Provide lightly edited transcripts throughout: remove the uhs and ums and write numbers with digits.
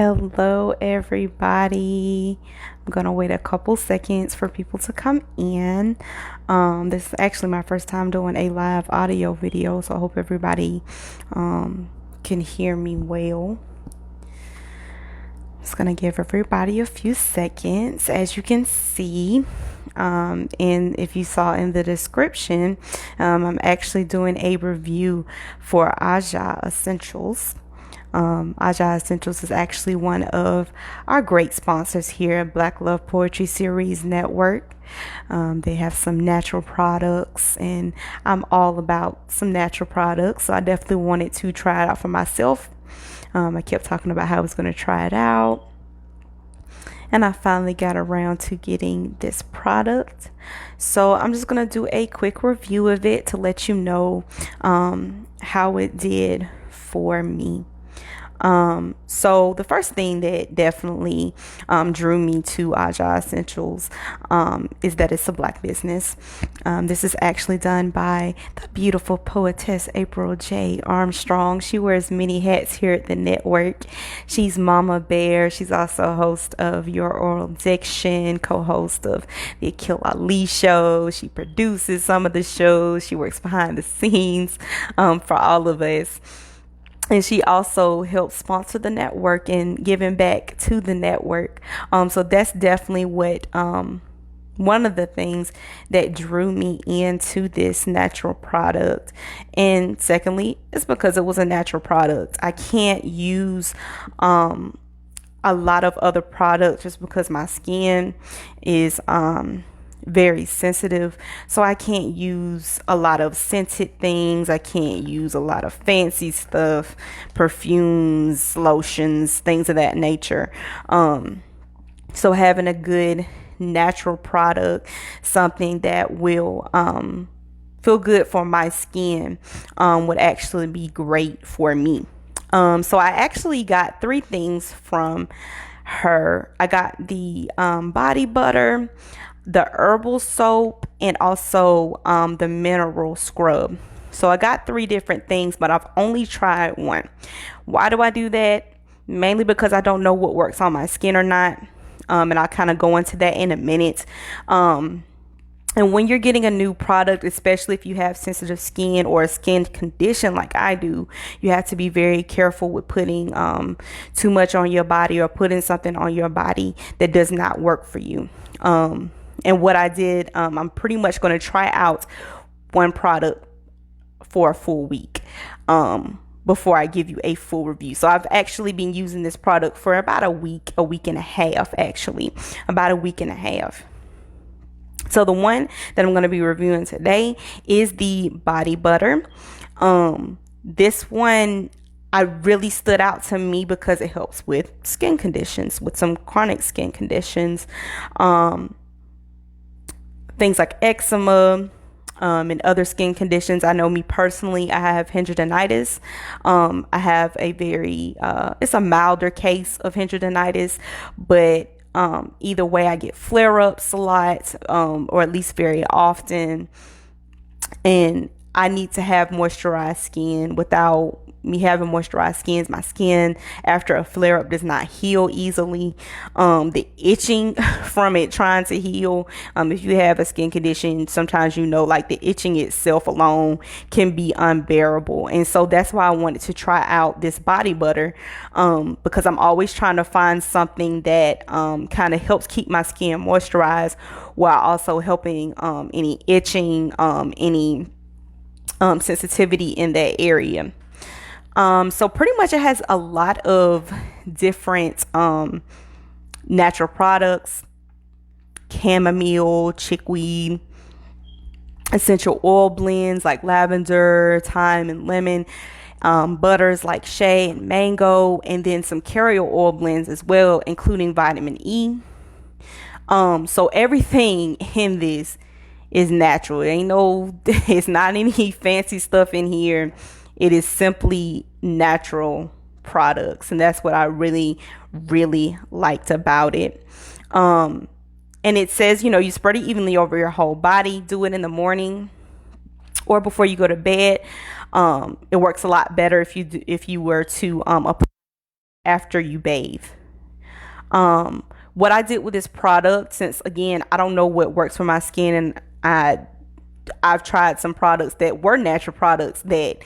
Hello, everybody. I'm gonna wait a couple seconds for people to come in. This is actually my first time doing a live audio video, so I hope everybody can hear me well. Just gonna give everybody a few seconds. As you can see, and if you saw in the description, I'm actually doing a review for Aja'z Essentialz. Aja'z Essentialz is actually one of our great sponsors here at Black Love Poetry Series Network. They have some natural products, and I'm all about some natural products, so I definitely wanted to try it out for myself. I kept talking about how I was going to try it out, and I finally got around to getting this product. So I'm just going to do a quick review of it to let you know how it did for me. So the first thing that definitely drew me to Aja'z Essentialz is that it's a Black business. This is actually done by the beautiful poetess April J. Armstrong. She wears many hats here at the network. She's Mama Bear. She's also a host of Your Oral Addiction, co-host of the Akil Ali Show. She produces some of the shows. She works behind the scenes for all of us. And she also helps sponsor the network and giving back to the network. So that's definitely what one of the things that drew me into this natural product. And secondly, it's because it was a natural product. I can't use a lot of other products just because my skin is very sensitive, so I can't use a lot of scented things. I can't use a lot of fancy stuff, perfumes, lotions, things of that nature. So having a good natural product, something that will feel good for my skin, would actually be great for me. So I actually got 3 things from her. I got the body butter, the herbal soap, and also the mineral scrub. So I got 3 different things, but I've only tried one. Why do I do that? Mainly because I don't know what works on my skin or not. And I'll kind of go into that in a minute. And when you're getting a new product, especially if you have sensitive skin or a skin condition like I do, you have to be very careful with putting too much on your body or putting something on your body that does not work for you. And what I did, I'm pretty much going to try out one product for a full week before I give you a full review. So I've actually been using this product for about a week and a half, actually, about a week and a half. So the one that I'm going to be reviewing today is the body butter. This one, I really stood out to me because it helps with skin conditions, with some chronic skin conditions. Things like eczema and other skin conditions. I know me personally, I have hidradenitis. I have a very, it's a milder case of hidradenitis, but either way, I get flare-ups a lot, or at least very often. And I need to have moisturized skin. Without me having moisturized skin, my skin after a flare up does not heal easily. The itching from it trying to heal, if you have a skin condition, sometimes like the itching itself alone can be unbearable. And so that's why I wanted to try out this body butter, because I'm always trying to find something that kind of helps keep my skin moisturized while also helping any itching, any sensitivity in that area. So pretty much it has a lot of different natural products: chamomile, chickweed, essential oil blends like lavender, thyme, and lemon, butters like Shea and mango, and then some carrier oil blends as well, including vitamin E. So everything in this is natural. It's not any fancy stuff in here. It is simply natural products, and that's what I really, really liked about it. And it says, you spread it evenly over your whole body. Do it in the morning or before you go to bed. It works a lot better if you were to apply after you bathe. What I did with this product, since again, I don't know what works for my skin, and I've tried some products that were natural products that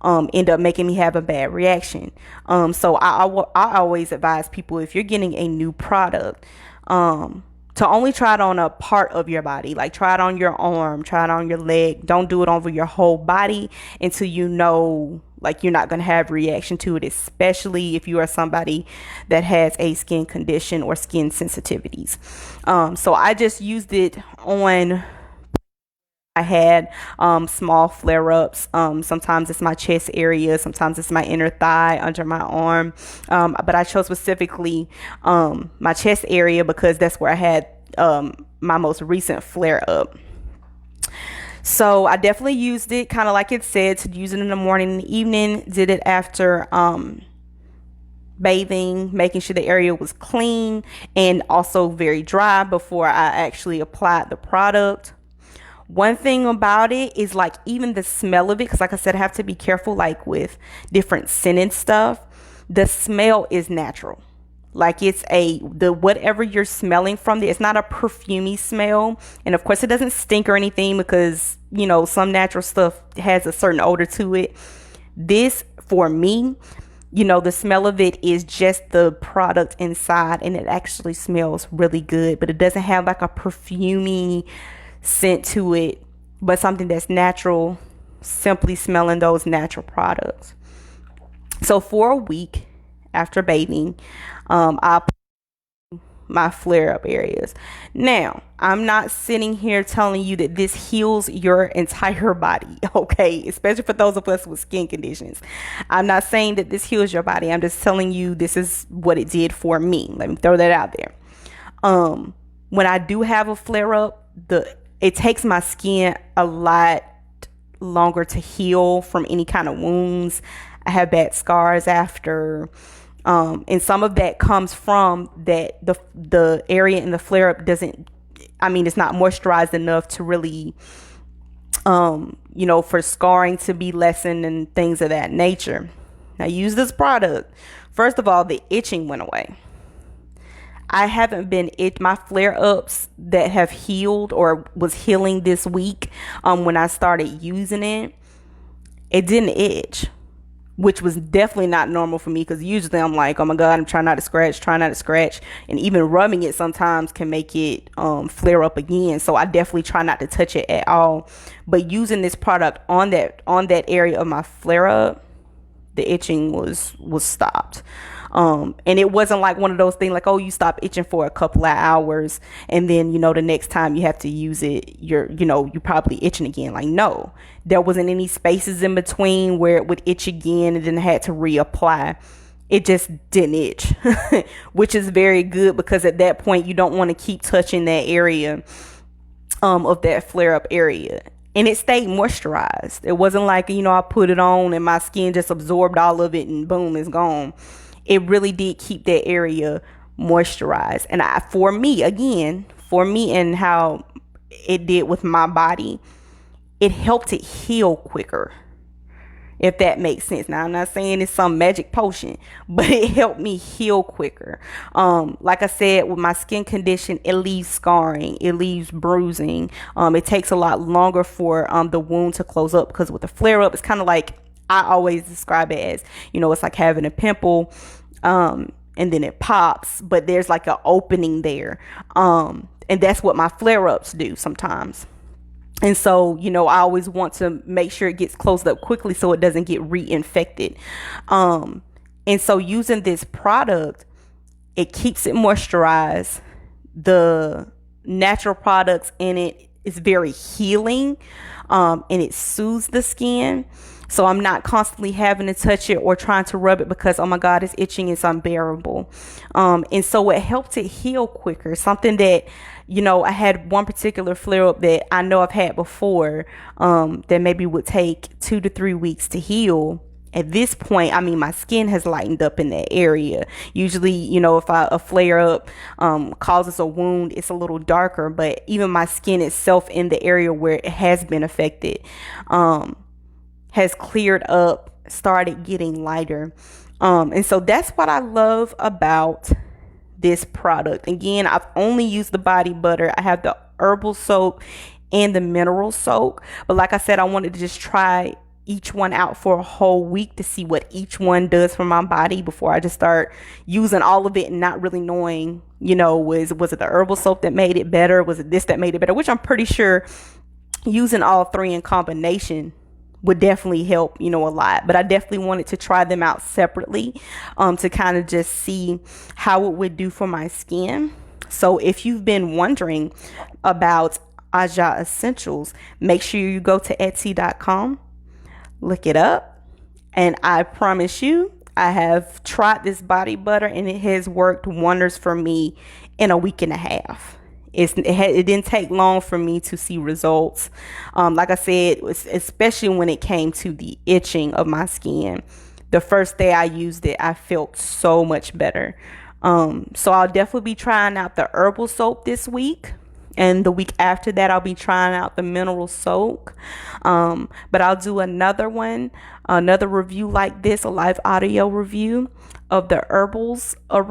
end up making me have a bad reaction. So I always advise people, if you're getting a new product, to only try it on a part of your body. Like, try it on your arm, try it on your leg. Don't do it over your whole body until you know, like, you're not going to have reaction to it, especially if you are somebody that has a skin condition or skin sensitivities. So I just used it on, I had small flare-ups. Sometimes it's my chest area, sometimes it's my inner thigh, under my arm, but I chose specifically my chest area because that's where I had my most recent flare-up. So I definitely used it, kind of like it said, to use it in the morning and the evening. Did it after bathing, making sure the area was clean and also very dry before I actually applied the product. One thing about it is, like, even the smell of it, because like I said, I have to be careful, like with different scented stuff, the smell is natural. Like, it's the whatever you're smelling from there, it's not a perfumey smell. And of course it doesn't stink or anything, because you know, some natural stuff has a certain odor to it. This, for me, you know, the smell of it is just the product inside, and it actually smells really good, but it doesn't have like a perfumey scent to it, but something that's natural, simply smelling those natural products. So for a week after bathing, I put my flare-up areas. Now, I'm not sitting here telling you that this heals your entire body, okay? Especially for those of us with skin conditions. I'm not saying that this heals your body. I'm just telling you this is what it did for me. Let me throw that out there. When I do have a flare-up, it takes my skin a lot longer to heal from any kind of wounds. I have bad scars after. And some of that comes from that the area in the flare-up doesn't, I mean, it's not moisturized enough to really, you know, for scarring to be lessened and things of that nature. Now, use this product. First of all, the itching went away. I haven't been my flare-ups that have healed or was healing this week, when I started using it, it didn't itch, which was definitely not normal for me, because usually I'm like, oh my God, I'm trying not to scratch, and even rubbing it sometimes can make it flare up again. So I definitely try not to touch it at all. But using this product on that area of my flare up, the itching was stopped. And it wasn't like one of those things like, oh, you stop itching for a couple of hours and then, you know, the next time you have to use it, you're probably itching again. Like, no, there wasn't any spaces in between where it would itch again and then I had to reapply. It just didn't itch, which is very good, because at that point you don't want to keep touching that area of that flare up area. And it stayed moisturized. It wasn't like, you know, I put it on and my skin just absorbed all of it and boom, it's gone. It really did keep that area moisturized. And for me and how it did with my body, it helped it heal quicker, if that makes sense. Now, I'm not saying it's some magic potion, but it helped me heal quicker. Like I said, with my skin condition, it leaves scarring, it leaves bruising. It takes a lot longer for the wound to close up, because with the flare up, it's kind of like, I always describe it as, you know, it's like having a pimple, and then it pops, but there's like an opening there. And that's what my flare-ups do sometimes. And so, you know, I always want to make sure it gets closed up quickly so it doesn't get reinfected. And so using this product, it keeps it moisturized. The natural products in it is very healing, and it soothes the skin. So I'm not constantly having to touch it or trying to rub it because, oh my God, it's itching, it's unbearable. And so it helped it heal quicker. Something that, you know, I had one particular flare up that I know I've had before, that maybe would take 2 to 3 weeks to heal. At this point, I mean, my skin has lightened up in that area. Usually, you know, if a flare up causes a wound, it's a little darker, but even my skin itself in the area where it has been affected, has cleared up, started getting lighter. And so that's what I love about this product. Again, I've only used the body butter. I have the herbal soap and the mineral soap. But like I said, I wanted to just try each one out for a whole week to see what each one does for my body before I just start using all of it and not really knowing, was it the herbal soap that made it better? Was it this that made it better? Which I'm pretty sure using all three in combination would definitely help, a lot. But I definitely wanted to try them out separately to kind of just see how it would do for my skin. So if you've been wondering about Aja'z Essentialz, make sure you go to Etsy.com, look it up, and I promise you, I have tried this body butter and it has worked wonders for me in a week and a half. It didn't take long for me to see results. Like I said, especially when it came to the itching of my skin. The first day I used it, I felt so much better. So I'll definitely be trying out the herbal soap this week. And the week after that, I'll be trying out the mineral soap. But I'll do another review like this, a live audio review of the herbal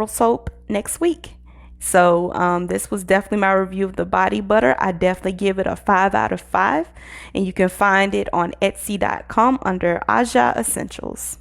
soap next week. So this was definitely my review of the body butter. I definitely give it a 5 out of 5. And you can find it on Etsy.com under Aja'z Essentialz.